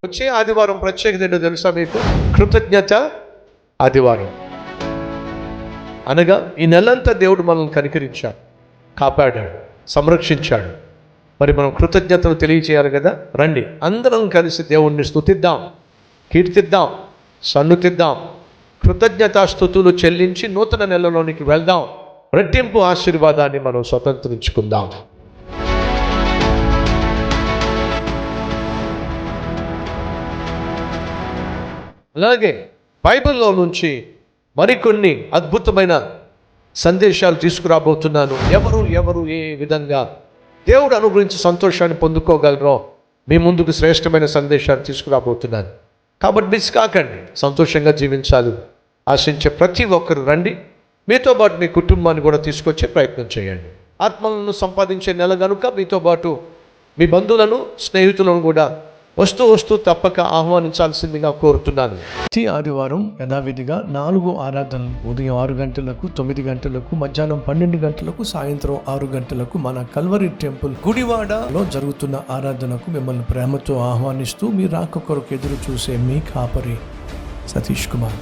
వచ్చే ఆదివారం ప్రత్యేకత ఏంటో తెలుసా మీకు? కృతజ్ఞత ఆదివారం. అనగా ఈ నెలంతా దేవుడు మనల్ని కనికరించాడు, కాపాడాడు, సంరక్షించాడు. మరి మనం కృతజ్ఞతలు తెలియచేయాలి కదా. రండి అందరం కలిసి దేవుణ్ణి స్తుతిద్దాం, కీర్తిద్దాం, సన్నుతిద్దాం. కృతజ్ఞతాస్తుతులు చెల్లించి నూతన నెలలోనికి వెళ్దాం. రెట్టింపు ఆశీర్వాదాన్ని మనం స్వతంత్రించుకుందాం. అలాగే బైబిల్లో నుంచి మరికొన్ని అద్భుతమైన సందేశాలు తీసుకురాబోతున్నాను. ఎవరు ఏ విధంగా దేవుడు అనుగ్రహించి సంతోషాన్ని పొందుకోగలరో మీ ముందుకు శ్రేష్టమైన సందేశాలు తీసుకురాబోతున్నాను. కాబట్టి మిస్ కాకండి. సంతోషంగా జీవించాలి ఆశించే ప్రతి ఒక్కరు రండి. మీతో పాటు మీ కుటుంబాన్ని కూడా తీసుకొచ్చే ప్రయత్నం చేయండి. ఆత్మలను సంపాదించే నెల కనుక మీతో పాటు మీ బంధువులను, స్నేహితులను కూడా వస్తూ తప్పక ఆహ్వానించాల్సిందిగా కోరుతున్నాను. ప్రతి ఆదివారం యథావిధిగా 4 ఆరాధనలు, ఉదయం 6 గంటలకు, 9 గంటలకు, మధ్యాహ్నం 12 గంటలకు, సాయంత్రం 6 గంటలకు మన కల్వరి టెంపుల్ గుడివాడలో జరుగుతున్న ఆరాధనకు మిమ్మల్ని ప్రేమతో ఆహ్వానిస్తూ మీ రాక కొరకు ఎదురు చూసే మీ కాపరి సతీష్ కుమార్.